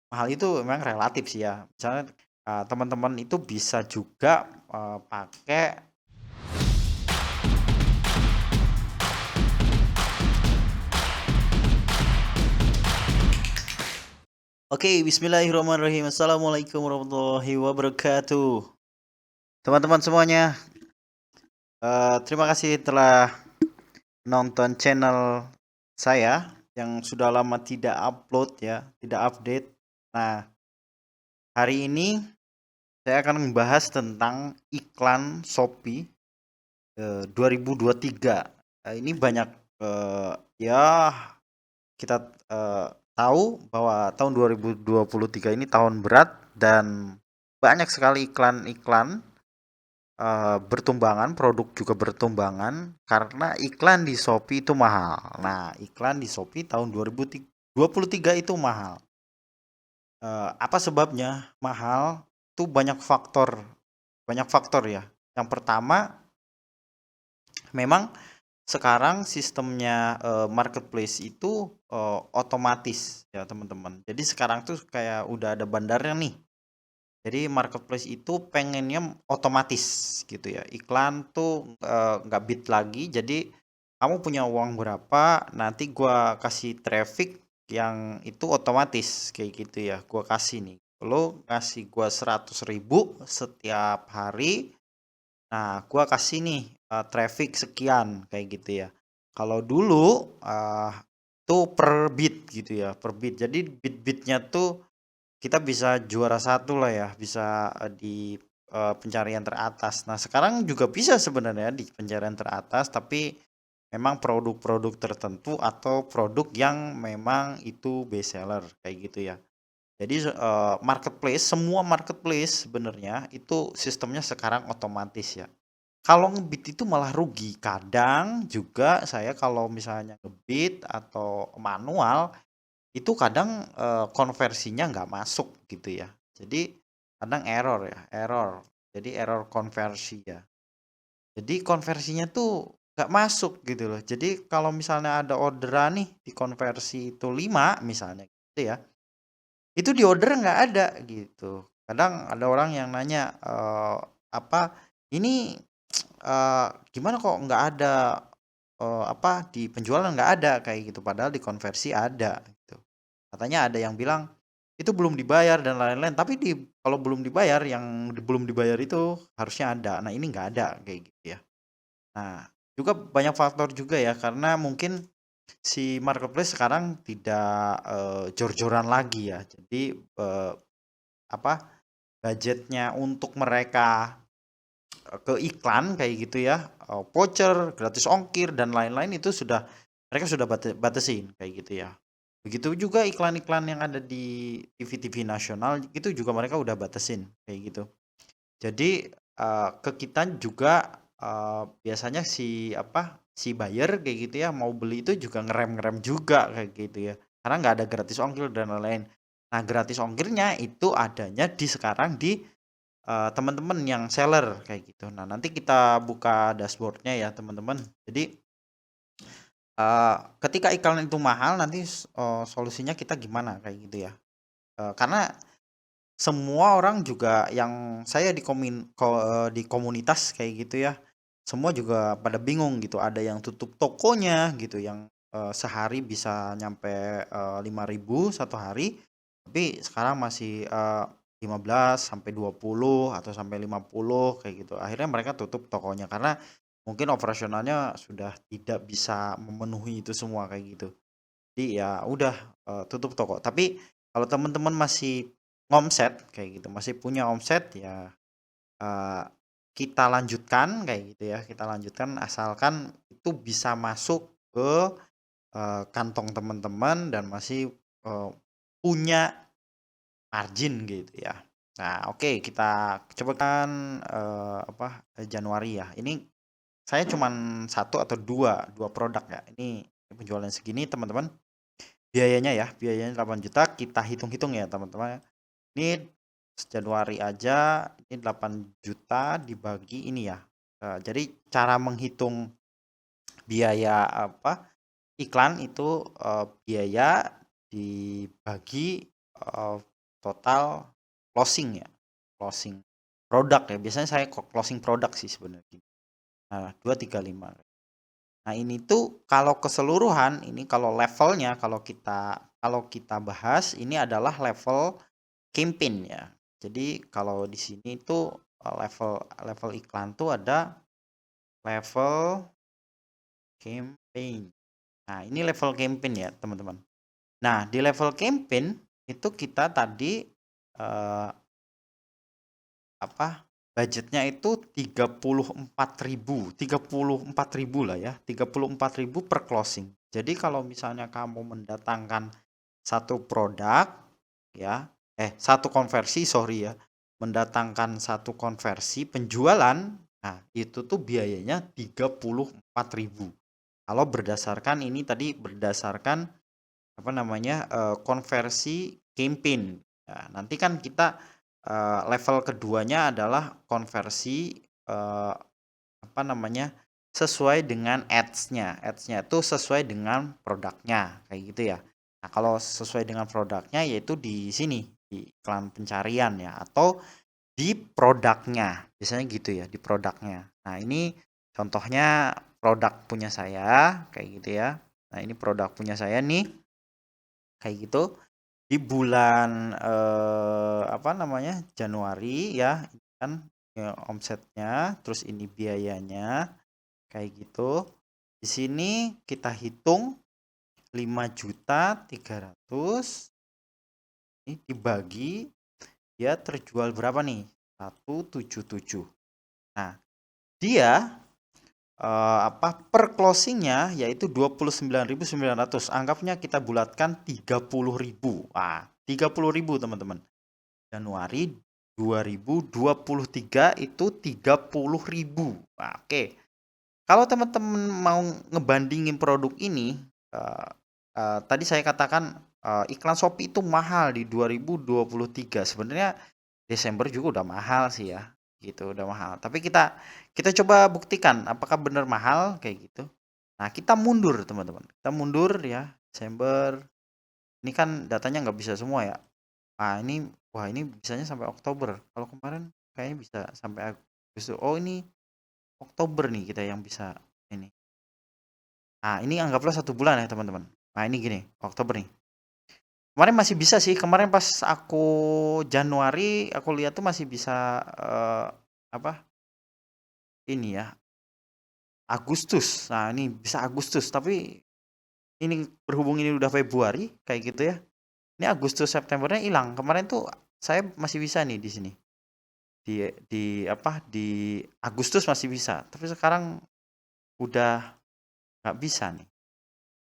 Mahal itu memang relatif sih ya. Misalnya teman-teman itu bisa juga pakai. Oke, bismillahirrahmanirrahim. Assalamualaikum warahmatullahi wabarakatuh. Teman-teman semuanya, terima kasih telah nonton channel saya yang sudah lama tidak upload ya, tidak update. Nah, hari ini saya akan membahas tentang iklan Shopee 2023. Ini banyak ya kita tahu bahwa tahun 2023 ini tahun berat dan banyak sekali iklan-iklan bertumbangan, produk juga bertumbangan karena iklan di Shopee itu mahal. Nah, iklan di Shopee tahun 2023 itu mahal. Apa sebabnya mahal? Itu banyak faktor ya. Yang pertama, memang sekarang sistemnya marketplace itu otomatis ya teman-teman. Jadi sekarang tuh kayak udah ada bandarnya nih. Jadi marketplace itu pengennya otomatis gitu ya. Iklan tuh nggak bid lagi. Jadi kamu punya uang berapa, nanti gua kasih traffic yang itu otomatis kayak gitu ya. Gua kasih nih. Lo ngasih gua 100.000 setiap hari. Nah, gua kasih nih traffic sekian kayak gitu ya. Kalau dulu tuh per bit gitu ya, per bit. Jadi bit-bitnya tuh kita bisa juara satu lah ya, bisa di pencarian teratas. Nah, sekarang juga bisa sebenarnya di pencarian teratas, tapi memang produk-produk tertentu atau produk yang memang itu best seller kayak gitu ya. Jadi marketplace, semua marketplace sebenarnya itu sistemnya sekarang otomatis ya. Kalau ngebit itu malah rugi. Kadang juga saya kalau misalnya ngebit atau manual itu kadang konversinya nggak masuk gitu ya. Jadi kadang error ya, error. Jadi error konversi ya. Jadi konversinya tuh nggak masuk gitu loh. Jadi kalau misalnya ada orderan nih dikonversi itu 5 misalnya gitu ya. Itu di order nggak ada gitu. Kadang ada orang yang nanya apa ini gimana kok nggak ada apa di penjualan nggak ada kayak gitu padahal di konversi ada gitu. Katanya ada yang bilang itu belum dibayar dan lain-lain tapi kalau belum dibayar yang belum dibayar itu harusnya ada. Nah, ini nggak ada kayak gitu ya. Nah, juga banyak faktor juga ya karena mungkin si marketplace sekarang tidak jor-joran lagi ya. Jadi apa budgetnya untuk mereka ke iklan kayak gitu ya, voucher, gratis ongkir dan lain-lain itu mereka sudah batasin kayak gitu ya. Begitu juga iklan-iklan yang ada di TV-TV nasional itu juga mereka udah batasin kayak gitu. Jadi ke kita juga biasanya si buyer kayak gitu ya mau beli itu juga ngerem-ngerem juga kayak gitu ya. Karena nggak ada gratis ongkir dan lain-lain. Nah, gratis ongkirnya itu adanya sekarang di teman-teman yang seller kayak gitu. Nah, nanti kita buka dashboardnya ya teman-teman. Jadi ketika iklan itu mahal nanti solusinya kita gimana kayak gitu ya. Karena semua orang juga yang saya di komunitas kayak gitu ya. Semua juga pada bingung gitu. Ada yang tutup tokonya gitu yang sehari bisa nyampe 5.000 satu hari. Tapi sekarang masih 15 sampai 20 atau sampai 50 kayak gitu. Akhirnya mereka tutup tokonya karena mungkin operasionalnya sudah tidak bisa memenuhi itu semua kayak gitu. Jadi ya udah tutup toko. Tapi kalau teman-teman masih ngomset kayak gitu, masih punya omset ya eh, kita lanjutkan kayak gitu ya. Kita lanjutkan asalkan itu bisa masuk ke kantong teman-teman dan masih punya margin gitu ya. Nah, oke, kita coba kan Januari ya. Ini saya cuman satu atau dua produk ya. Ini penjualan segini teman-teman. Biayanya 8 juta. Kita hitung-hitung ya teman-teman. Ini Januari aja ini 8 juta dibagi ini ya. Jadi cara menghitung biaya iklan itu biaya dibagi total closing ya, closing produk ya. Biasanya saya closing produk sih sebenarnya. Nah, 235. Nah, ini tuh kalau keseluruhan ini kalau levelnya kalau kita bahas ini adalah level campaign ya. Jadi kalau di sini tuh level iklan tuh ada level campaign. Nah, ini level campaign ya, teman-teman. Nah, di level campaign itu kita tadi budgetnya itu 34.000 lah ya, 34.000 per closing. Jadi kalau misalnya kamu mendatangkan satu produk ya, satu konversi sorry ya, mendatangkan satu konversi penjualan, nah itu tuh biayanya 34.000. Kalau berdasarkan ini tadi berdasarkan konversi campaign. Nah, nanti kan kita level keduanya adalah konversi sesuai dengan ads-nya. Ads-nya itu sesuai dengan produknya kayak gitu ya. Nah, kalau sesuai dengan produknya yaitu di sini di iklan pencarian ya atau di produknya. Biasanya gitu ya, di produknya. Nah, ini contohnya produk punya saya kayak gitu ya. Nah, ini produk punya saya nih kayak gitu di bulan Januari ya, kan ya, omsetnya terus ini biayanya kayak gitu. Di sini kita hitung 5.300.000 ini dibagi dia terjual berapa nih? 177. Nah, dia per closingnya yaitu 29.900. Anggapnya kita bulatkan 30.000. Wah, 30.000 teman-teman. Januari 2023 itu 30.000. Nah, oke. Kalau teman-teman mau ngebandingin produk ini, tadi saya katakan iklan Shopee itu mahal di 2023. Sebenarnya Desember juga udah mahal sih ya, gitu udah mahal. Tapi kita coba buktikan apakah benar mahal kayak gitu. Nah, kita mundur teman-teman. Kita mundur ya Desember. Ini kan datanya nggak bisa semua ya. Nah, ini bisanya sampai Oktober. Kalau kemarin kayaknya bisa sampai Agustus. Oh, ini Oktober nih kita yang bisa ini. Nah, ini anggaplah 1 bulan ya teman-teman. Nah, ini gini, Oktober nih. Kemarin masih bisa sih. Kemarin pas aku Januari aku lihat tuh masih bisa ini ya Agustus. Nah, ini bisa Agustus, tapi ini berhubung ini udah Februari kayak gitu ya. Ini Agustus Septembernya hilang. Kemarin tuh saya masih bisa nih di sini. Di Agustus masih bisa, tapi sekarang udah nggak bisa nih.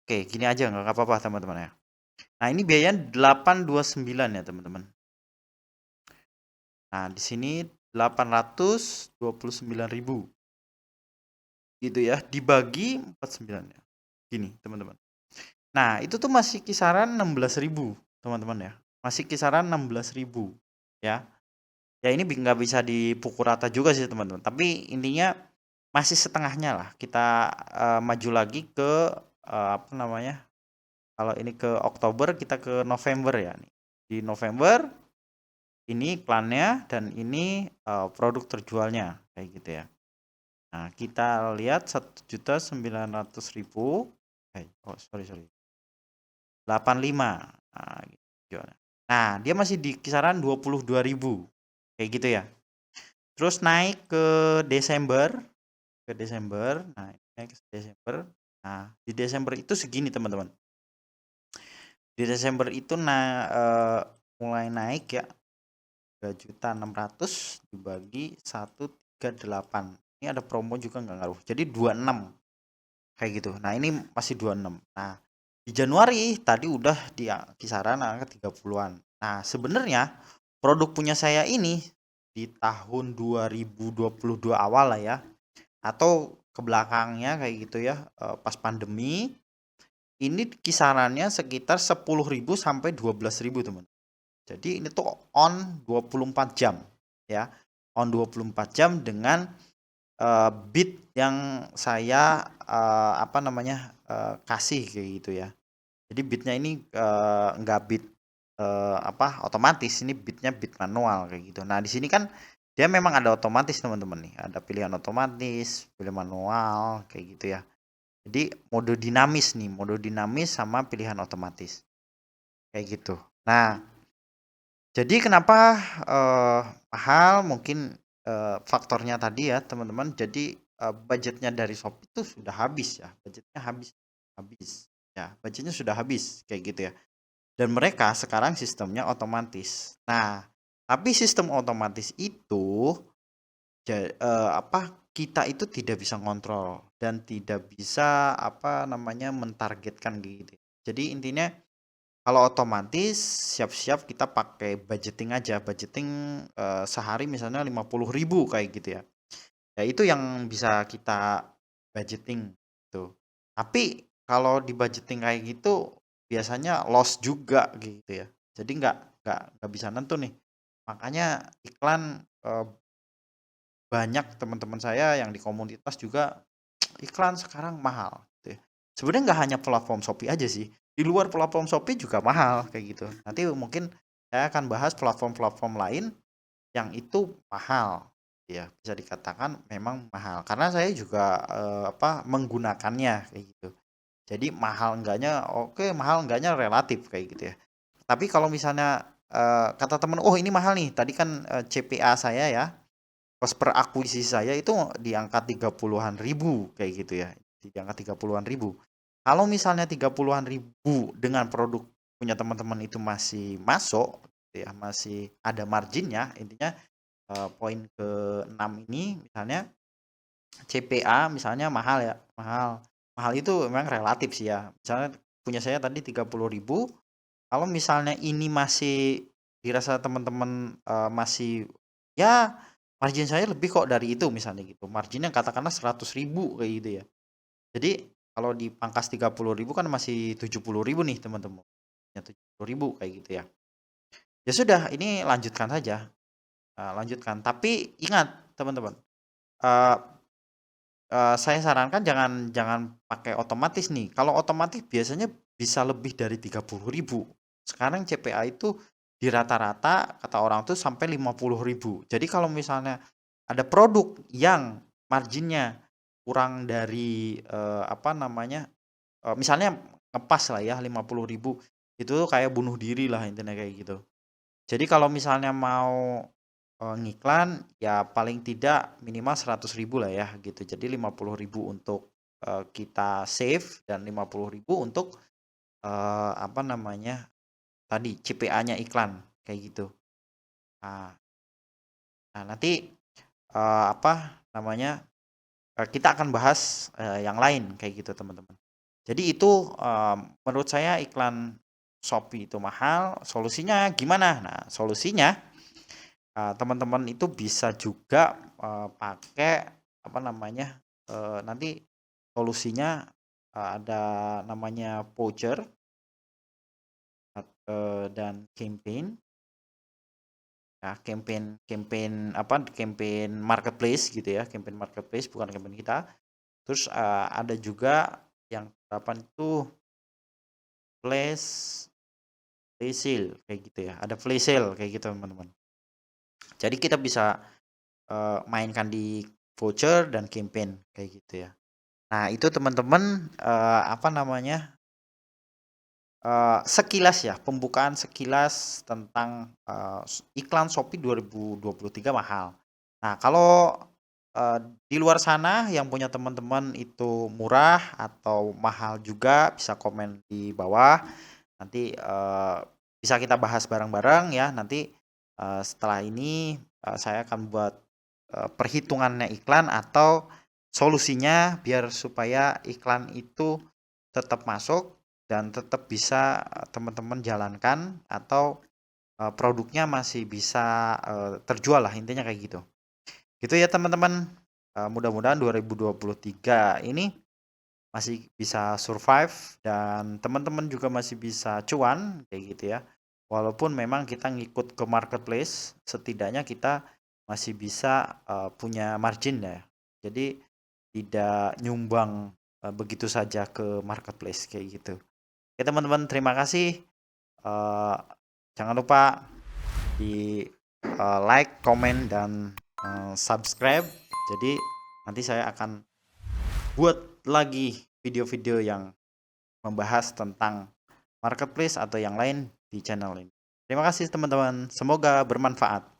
Oke, gini aja nggak apa-apa teman-teman ya. Nah, ini biayanya 829 ya teman-teman. Nah, di sini 829.000 gitu ya, dibagi 49 ya. Gini teman-teman. Nah, itu tuh masih kisaran 16.000 teman-teman ya. Masih kisaran 16.000 ya. Ya ini nggak bisa dipukul rata juga sih teman-teman. Tapi intinya masih setengahnya lah. Kita maju lagi ke kalau ini ke Oktober, kita ke November ya. Di November ini iklannya dan ini produk terjualnya kayak gitu ya. Nah, kita lihat 1.900.000. Sorry. 85. Nah, gitu. Nah, dia masih di kisaran 22.000 kayak gitu ya. Terus naik ke Desember, Nah, naik ke Desember. Nah, di Desember itu segini teman-teman. Di Desember itu mulai naik ya 3.600.000 dibagi 138. Ini ada promo juga nggak ngaruh. Jadi 26 kayak gitu. Nah, ini masih 26. Nah, di Januari tadi udah di kisaran angka 30-an. Nah, sebenarnya produk punya saya ini di tahun 2022 awal lah ya, atau ke belakangnya kayak gitu ya, pas pandemi ini kisarannya sekitar 10.000 sampai 12.000 teman. Jadi ini tuh on 24 jam ya, on 24 jam dengan bid yang saya kasih kayak gitu ya. Jadi bidnya ini nggak bid otomatis, ini bitnya bit manual kayak gitu. Nah, di sini kan dia memang ada otomatis teman-teman nih, ada pilihan otomatis, pilihan manual kayak gitu ya. Jadi mode dinamis sama pilihan otomatis kayak gitu. Nah, jadi kenapa mahal? Mungkin faktornya tadi ya teman-teman. Jadi budgetnya dari Shopee itu sudah habis ya, budgetnya habis ya, budgetnya sudah habis kayak gitu ya. Dan mereka sekarang sistemnya otomatis. Nah, tapi sistem otomatis itu kita itu tidak bisa ngontrol dan tidak bisa mentargetkan gitu. Jadi intinya kalau otomatis siap-siap kita pakai budgeting aja, budgeting sehari misalnya 50.000 kayak gitu ya. Ya itu yang bisa kita budgeting tuh. Tapi kalau di budgeting kayak gitu biasanya loss juga gitu ya. Jadi nggak bisa nentu nih. Makanya iklan banyak teman-teman saya yang di komunitas juga iklan sekarang mahal gitu ya. Sebenarnya nggak hanya platform Shopee aja sih. Di luar platform Shopee juga mahal kayak gitu. Nanti mungkin saya akan bahas platform-platform lain yang itu mahal. Ya, bisa dikatakan memang mahal karena saya juga menggunakannya kayak gitu. Jadi mahal enggaknya oke, mahal enggaknya relatif kayak gitu ya. Tapi kalau misalnya kata temen, oh ini mahal nih. Tadi kan CPA saya ya, cost per akuisisi saya itu di angka 30-an ribu kayak gitu ya. Di angka 30-an ribu. Kalau misalnya 30-an ribu dengan produk punya teman-teman itu masih masuk gitu ya, masih ada marginnya, intinya poin ke-6 ini misalnya CPA misalnya mahal ya, mahal. Mahal itu memang relatif sih ya. Misalnya punya saya tadi 30.000, kalau misalnya ini masih dirasa teman-teman masih ya margin saya lebih kok dari itu misalnya gitu. Marginnya katakanlah 100.000 kayak gitu ya. Jadi kalau dipangkas 30.000 kan masih 70.000 nih teman-teman. Ya 70.000 kayak gitu ya. Ya sudah, ini lanjutkan saja. Lanjutkan. Tapi ingat teman-teman, eh, saya sarankan jangan jangan pakai otomatis nih. Kalau otomatis biasanya bisa lebih dari 30.000. Sekarang CPA itu di rata-rata kata orang tuh sampai 50.000. Jadi kalau misalnya ada produk yang marginnya kurang dari misalnya ngepas lah ya 50.000, itu kayak bunuh diri lah intinya kayak gitu. Jadi kalau misalnya mau ngiklan ya paling tidak minimal 100.000 lah ya gitu. Jadi 50.000 untuk kita save dan 50.000 untuk tadi CPA-nya iklan kayak gitu. Nah, nanti kita akan bahas yang lain kayak gitu teman-teman. Jadi itu menurut saya iklan Shopee itu mahal. Solusinya gimana? Nah, solusinya teman-teman itu bisa juga pakai nanti solusinya ada namanya voucher dan campaign. Ya, campaign marketplace gitu ya, campaign marketplace bukan campaign kita. Terus ada juga yang itu flash sale kayak gitu ya, ada flash sale kayak gitu teman-teman. Jadi kita bisa mainkan di voucher dan campaign kayak gitu ya. Nah, itu teman-teman sekilas ya, pembukaan sekilas tentang iklan Shopee 2023 mahal. Nah, kalau di luar sana yang punya teman-teman itu murah atau mahal juga bisa komen di bawah. Nanti bisa kita bahas bareng-bareng ya. Nanti setelah ini saya akan buat perhitungannya iklan atau solusinya biar supaya iklan itu tetap masuk dan tetap bisa teman-teman jalankan atau produknya masih bisa terjual lah intinya kayak gitu. Gitu ya teman-teman. Mudah-mudahan 2023 ini masih bisa survive dan teman-teman juga masih bisa cuan kayak gitu ya. Walaupun memang kita ngikut ke marketplace, setidaknya kita masih bisa punya margin ya. Jadi tidak nyumbang begitu saja ke marketplace kayak gitu. Oke teman-teman, terima kasih. Jangan lupa di like, komen, dan subscribe. Jadi nanti saya akan buat lagi video-video yang membahas tentang marketplace atau yang lain di channel ini. Terima kasih teman-teman, semoga bermanfaat.